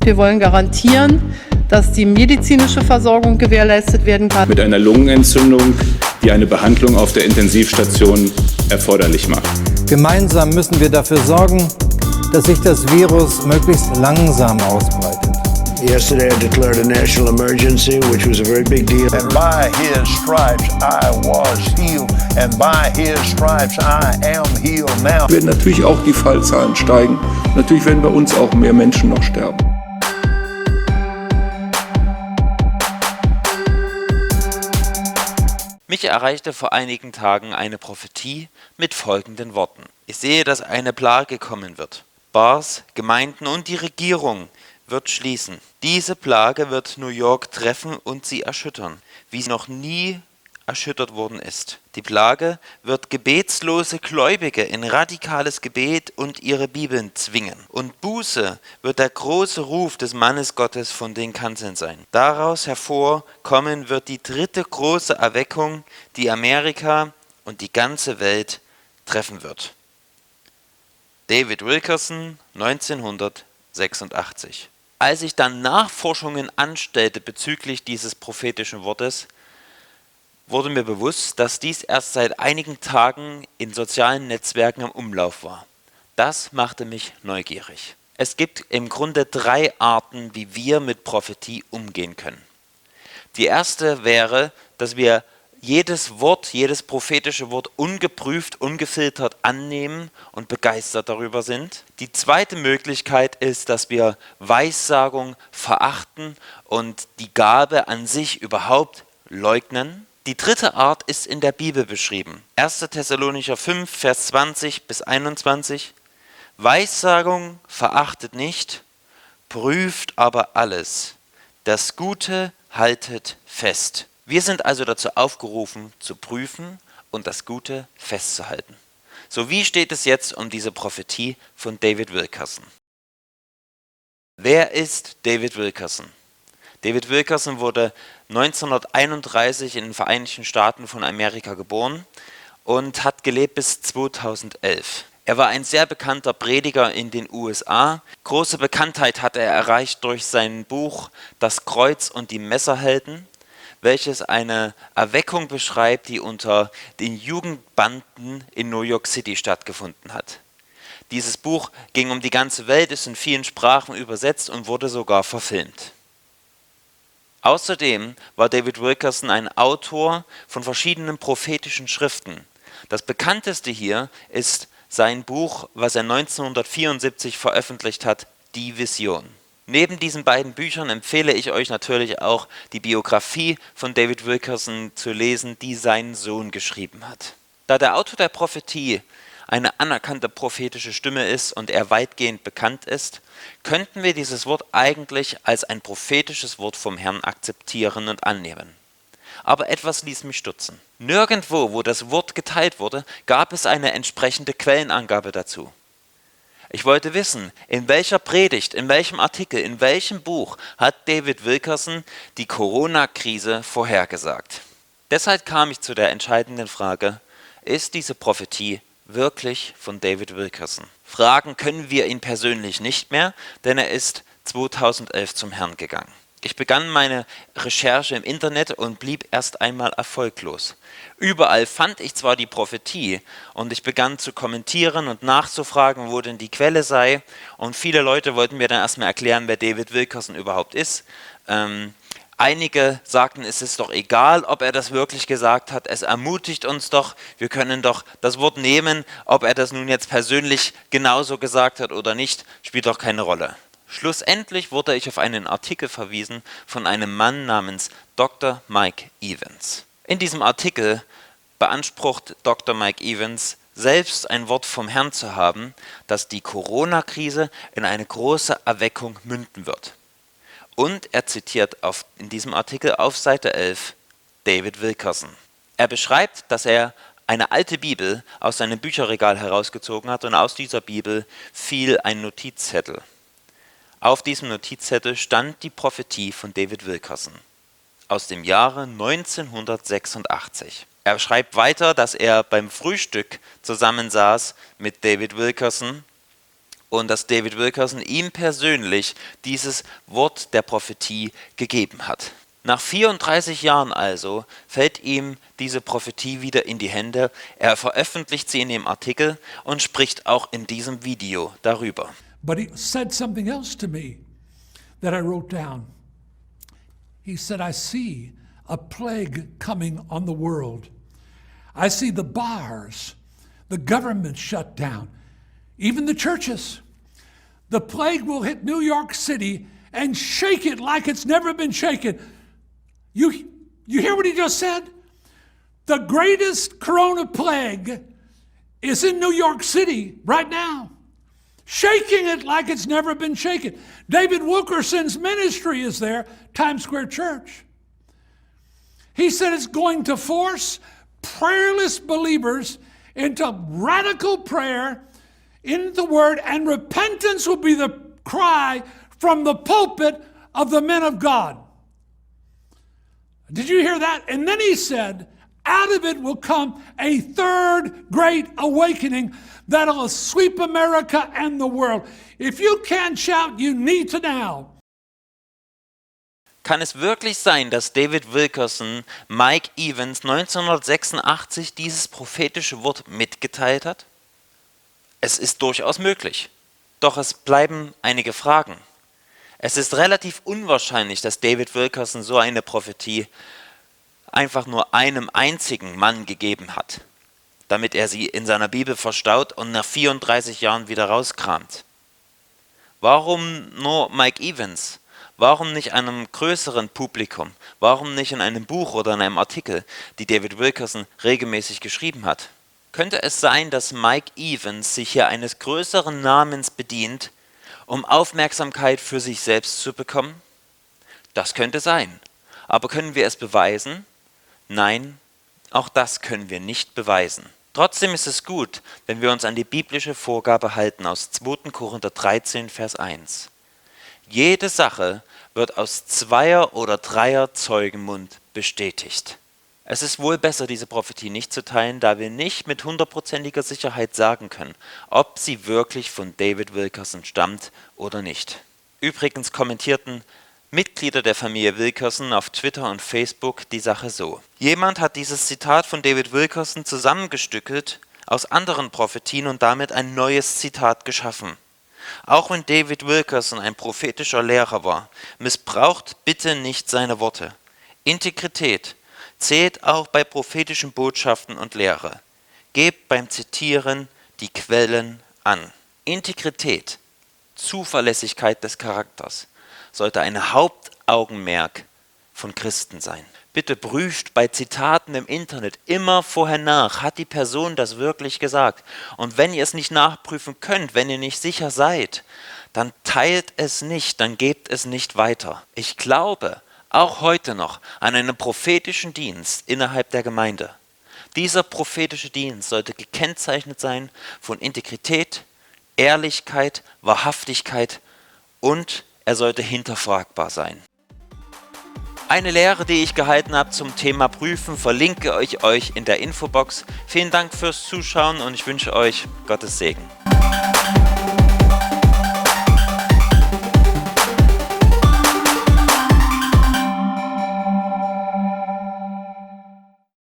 Wir wollen garantieren, dass die medizinische Versorgung gewährleistet werden kann. Mit einer Lungenentzündung, die eine Behandlung auf der Intensivstation erforderlich macht. Gemeinsam müssen wir dafür sorgen, dass sich das Virus möglichst langsam ausbreitet. Yesterday I declared a national emergency, which was a very big deal. And by his stripes I was healed, and by his stripes I am healed now. Werden natürlich auch die Fallzahlen steigen. Natürlich werden bei uns auch mehr Menschen noch sterben. Mich erreichte vor einigen Tagen eine Prophetie mit folgenden Worten. Ich sehe, dass eine Plage kommen wird. Bars, Gemeinden und die Regierung wird schließen. Diese Plage wird New York treffen und sie erschüttern, wie sie noch nie erschüttert worden ist. Die Plage wird gebetslose Gläubige in radikales Gebet und ihre Bibeln zwingen. Und Buße wird der große Ruf des Mannes Gottes von den Kanzeln sein. Daraus hervorkommen wird die dritte große Erweckung, die Amerika und die ganze Welt treffen wird. David Wilkerson, 1986. Als ich dann Nachforschungen anstellte bezüglich dieses prophetischen Wortes, wurde mir bewusst, dass dies erst seit einigen Tagen in sozialen Netzwerken im Umlauf war. Das machte mich neugierig. Es gibt im Grunde 3 Arten, wie wir mit Prophetie umgehen können. Die erste wäre, dass wir jedes Wort, jedes prophetische Wort ungeprüft, ungefiltert annehmen und begeistert darüber sind. Die zweite Möglichkeit ist, dass wir Weissagung verachten und die Gabe an sich überhaupt leugnen. Die dritte Art ist in der Bibel beschrieben. 1. Thessalonicher 5, Vers 20 bis 21. Weissagung verachtet nicht, prüft aber alles. Das Gute haltet fest. Wir sind also dazu aufgerufen, zu prüfen und das Gute festzuhalten. So, wie steht es jetzt um diese Prophetie von David Wilkerson? Wer ist David Wilkerson? David Wilkerson wurde 1931 in den Vereinigten Staaten von Amerika geboren und hat gelebt bis 2011. Er war ein sehr bekannter Prediger in den USA. Große Bekanntheit hat er erreicht durch sein Buch Das Kreuz und die Messerhelden, welches eine Erweckung beschreibt, die unter den Jugendbanden in New York City stattgefunden hat. Dieses Buch ging um die ganze Welt, ist in vielen Sprachen übersetzt und wurde sogar verfilmt. Außerdem war David Wilkerson ein Autor von verschiedenen prophetischen Schriften. Das bekannteste hier ist sein Buch, was er 1974 veröffentlicht hat, Die Vision. Neben diesen beiden Büchern empfehle ich euch natürlich auch die Biografie von David Wilkerson zu lesen, die sein Sohn geschrieben hat. Da der Autor der Prophetie eine anerkannte prophetische Stimme ist und er weitgehend bekannt ist, könnten wir dieses Wort eigentlich als ein prophetisches Wort vom Herrn akzeptieren und annehmen. Aber etwas ließ mich stutzen. Nirgendwo, wo das Wort geteilt wurde, gab es eine entsprechende Quellenangabe dazu. Ich wollte wissen, in welcher Predigt, in welchem Artikel, in welchem Buch hat David Wilkerson die Corona-Krise vorhergesagt. Deshalb kam ich zu der entscheidenden Frage, ist diese Prophetie wirklich von David Wilkerson? Fragen können wir ihn persönlich nicht mehr, denn er ist 2011 zum Herrn gegangen. Ich begann meine Recherche im Internet und blieb erst einmal erfolglos. Überall fand ich zwar die Prophetie und ich begann zu kommentieren und nachzufragen, wo denn die Quelle sei. Und viele Leute wollten mir dann erstmal erklären, wer David Wilkerson überhaupt ist. Einige sagten, es ist doch egal, ob er das wirklich gesagt hat. Es ermutigt uns doch, wir können doch das Wort nehmen. Ob er das nun jetzt persönlich genauso gesagt hat oder nicht, spielt doch keine Rolle. Schlussendlich wurde ich auf einen Artikel verwiesen von einem Mann namens Dr. Mike Evans. In diesem Artikel beansprucht Dr. Mike Evans, selbst ein Wort vom Herrn zu haben, dass die Corona-Krise in eine große Erweckung münden wird. Und er zitiert in diesem Artikel auf Seite 11 David Wilkerson. Er beschreibt, dass er eine alte Bibel aus seinem Bücherregal herausgezogen hat und aus dieser Bibel fiel ein Notizzettel. Auf diesem Notizzettel stand die Prophetie von David Wilkerson aus dem Jahre 1986. Er schreibt weiter, dass er beim Frühstück zusammensaß mit David Wilkerson und dass David Wilkerson ihm persönlich dieses Wort der Prophetie gegeben hat. Nach 34 Jahren also fällt ihm diese Prophetie wieder in die Hände. Er veröffentlicht sie in dem Artikel und spricht auch in diesem Video darüber. But he said something else to me that I wrote down. He said, I see a plague coming on the world. I see the bars, the government shut down, even the churches. The plague will hit New York City and shake it like it's never been shaken. You hear what he just said? The greatest corona plague is in New York City right now, shaking it like it's never been shaken. David Wilkerson's ministry is there, Times Square Church. He said it's going to force prayerless believers into radical prayer in the Word, and repentance will be the cry from the pulpit of the men of God. Did you hear that? And then he said, out of it will come a third great awakening that'll sweep America and the world. If you can't shout, you need to now. Kann es wirklich sein, dass David Wilkerson Mike Evans 1986 dieses prophetische Wort mitgeteilt hat? Es ist durchaus möglich. Doch es bleiben einige Fragen. Es ist relativ unwahrscheinlich, dass David Wilkerson so eine Prophetie einfach nur einem einzigen Mann gegeben hat, damit er sie in seiner Bibel verstaut und nach 34 Jahren wieder rauskramt. Warum nur Mike Evans? Warum nicht einem größeren Publikum? Warum nicht in einem Buch oder in einem Artikel, die David Wilkerson regelmäßig geschrieben hat? Könnte es sein, dass Mike Evans sich hier eines größeren Namens bedient, um Aufmerksamkeit für sich selbst zu bekommen? Das könnte sein. Aber können wir es beweisen? Nein, auch das können wir nicht beweisen. Trotzdem ist es gut, wenn wir uns an die biblische Vorgabe halten aus 2. Korinther 13, Vers 1. Jede Sache wird aus 2 oder 3 Zeugenmund bestätigt. Es ist wohl besser, diese Prophetie nicht zu teilen, da wir nicht mit 100%iger Sicherheit sagen können, ob sie wirklich von David Wilkerson stammt oder nicht. Übrigens kommentierten Mitglieder der Familie Wilkerson auf Twitter und Facebook die Sache so. Jemand hat dieses Zitat von David Wilkerson zusammengestückelt aus anderen Prophetien und damit ein neues Zitat geschaffen. Auch wenn David Wilkerson ein prophetischer Lehrer war, missbraucht bitte nicht seine Worte. Integrität zählt auch bei prophetischen Botschaften und Lehre. Gebt beim Zitieren die Quellen an. Integrität, Zuverlässigkeit des Charakters sollte ein Hauptaugenmerk von Christen sein. Bitte prüft bei Zitaten im Internet immer vorher nach, hat die Person das wirklich gesagt? Und wenn ihr es nicht nachprüfen könnt, wenn ihr nicht sicher seid, dann teilt es nicht, dann gebt es nicht weiter. Ich glaube auch heute noch an einen prophetischen Dienst innerhalb der Gemeinde. Dieser prophetische Dienst sollte gekennzeichnet sein von Integrität, Ehrlichkeit, Wahrhaftigkeit und er sollte hinterfragbar sein. Eine Lehre, die ich gehalten habe zum Thema Prüfen, verlinke ich euch in der Infobox. Vielen Dank fürs Zuschauen und ich wünsche euch Gottes Segen.